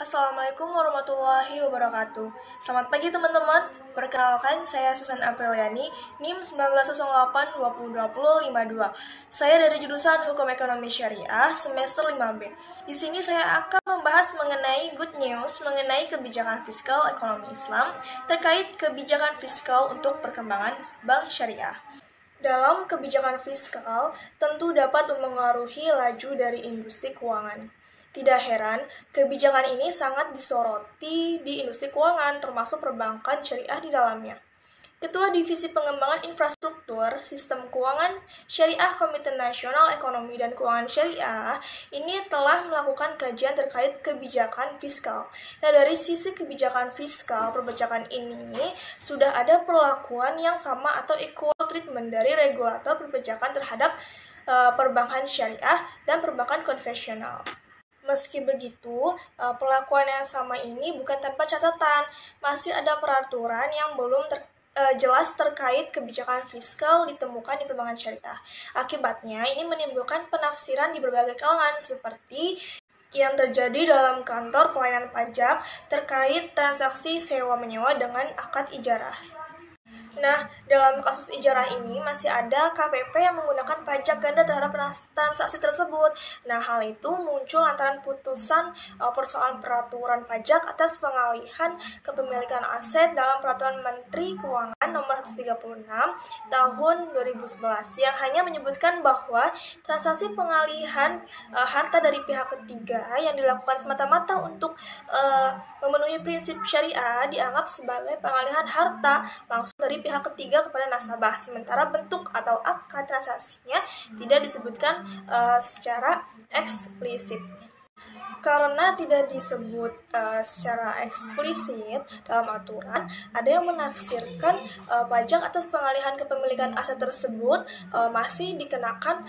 Assalamualaikum warahmatullahi wabarakatuh. Selamat pagi teman-teman. Perkenalkan, saya Susan Apriliani, NIM 1908-2020-52. Saya dari jurusan Hukum Ekonomi Syariah semester 5B. Di sini saya akan membahas mengenai good news mengenai kebijakan fiskal ekonomi Islam terkait kebijakan fiskal untuk perkembangan bank syariah. Dalam kebijakan fiskal, tentu dapat memengaruhi laju dari industri keuangan. Tidak heran, kebijakan ini sangat disoroti di industri keuangan, termasuk perbankan syariah di dalamnya. Ketua Divisi Pengembangan Infrastruktur Sistem Keuangan Syariah Komite Nasional Ekonomi dan Keuangan Syariah ini telah melakukan kajian terkait kebijakan fiskal. Nah, dari sisi kebijakan fiskal perpajakan ini sudah ada perlakuan yang sama atau equal treatment dari regulator perpajakan terhadap perbankan syariah dan perbankan konvensional. Meski begitu, perlakuan yang sama ini bukan tanpa catatan. Masih ada peraturan yang belum jelas terkait kebijakan fiskal ditemukan di perbankan syariah. Akibatnya, ini menimbulkan penafsiran di berbagai kalangan seperti yang terjadi dalam kantor pelayanan pajak terkait transaksi sewa-menyewa dengan akad ijarah. Nah, dalam kasus ijarah ini masih ada KPP yang menggunakan pajak ganda terhadap transaksi tersebut. Nah, hal itu muncul lantaran putusan persoalan peraturan pajak atas pengalihan kepemilikan aset dalam Peraturan Menteri Keuangan Nomor 136 Tahun 2011 yang hanya menyebutkan bahwa transaksi pengalihan harta dari pihak ketiga yang dilakukan semata-mata untuk memenuhi prinsip syariah dianggap sebagai pengalihan harta langsung dari pihak ketiga kepada nasabah, sementara bentuk atau akad transaksinya tidak disebutkan secara eksplisit. Karena tidak disebut secara eksplisit dalam aturan, ada yang menafsirkan pajak atas pengalihan kepemilikan aset tersebut masih dikenakan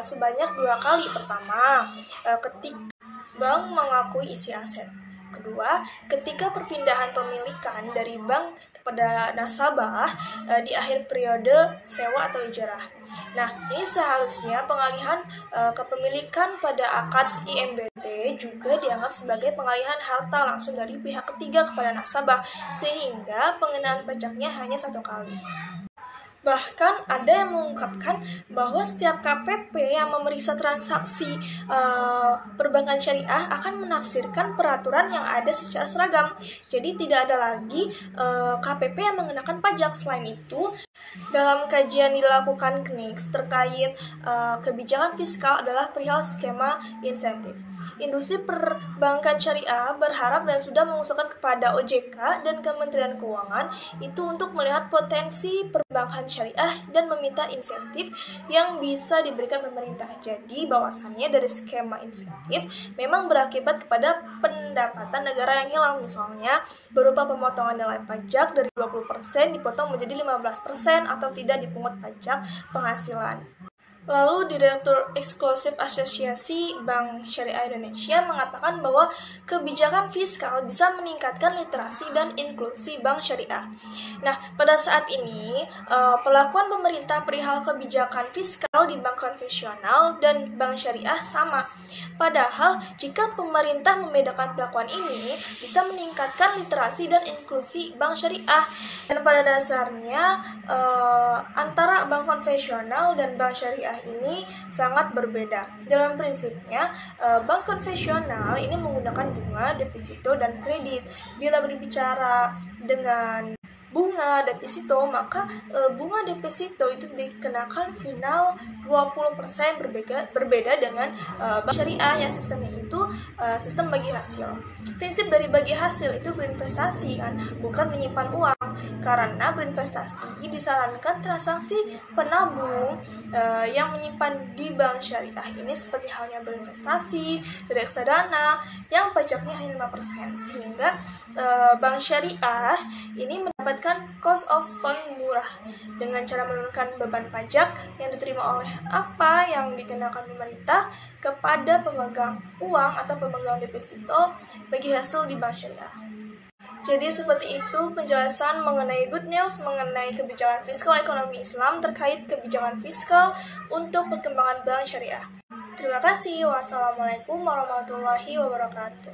sebanyak 2 kali. Pertama, ketika bank mengakui isi aset. Kedua, ketika perpindahan pemilikan dari bank kepada nasabah di akhir periode sewa atau ijarah. Nah, ini seharusnya pengalihan kepemilikan pada akad IMBT juga dianggap sebagai pengalihan harta langsung dari pihak ketiga kepada nasabah, sehingga pengenaan pajaknya hanya 1 kali. Bahkan ada yang mengungkapkan bahwa setiap KPP yang memeriksa transaksi perbankan syariah akan menafsirkan peraturan yang ada secara seragam. Jadi tidak ada lagi KPP yang mengenakan pajak. Selain itu, dalam kajian dilakukan KNIX terkait kebijakan fiskal adalah perihal skema insentif. Industri perbankan syariah berharap dan sudah mengusulkan kepada OJK dan Kementerian Keuangan itu untuk melihat potensi perbankan syariah dan meminta insentif yang bisa diberikan pemerintah. Jadi bahwasannya dari skema insentif memang berakibat kepada pendapatan negara yang hilang, misalnya berupa pemotongan nilai pajak dari 20% dipotong menjadi 15% atau tidak dipungut pajak penghasilan. Lalu, Direktur Eksklusif Asosiasi Bank Syariah Indonesia mengatakan bahwa kebijakan fiskal bisa meningkatkan literasi dan inklusi bank syariah. Nah, pada saat ini, perlakuan pemerintah perihal kebijakan fiskal di bank konvensional dan bank syariah sama. Padahal, jika pemerintah membedakan perlakuan ini, bisa meningkatkan literasi dan inklusi bank syariah. Dan pada dasarnya, antara bank konvensional dan bank syariah ini sangat berbeda. Dalam prinsipnya, bank konvensional ini menggunakan bunga, deposito, dan kredit. Bila berbicara dengan bunga deposito, maka bunga deposito itu dikenakan final 20% berbeda dengan bank syariah yang sistemnya itu sistem bagi hasil. Prinsip dari bagi hasil itu berinvestasi kan, bukan menyimpan uang. Karena berinvestasi disarankan transaksi penabung yang menyimpan di bank syariah ini seperti halnya berinvestasi di reksadana yang pajaknya hanya 5%, sehingga bank syariah ini mendapatkan cost of fund murah dengan cara menurunkan beban pajak yang diterima oleh apa yang dikenakan pemerintah kepada pemegang uang atau pemegang deposito bagi hasil di bank syariah. Jadi seperti itu penjelasan mengenai good news mengenai kebijakan fiskal ekonomi Islam terkait kebijakan fiskal untuk perkembangan bank syariah. Terima kasih. Wassalamualaikum warahmatullahi wabarakatuh.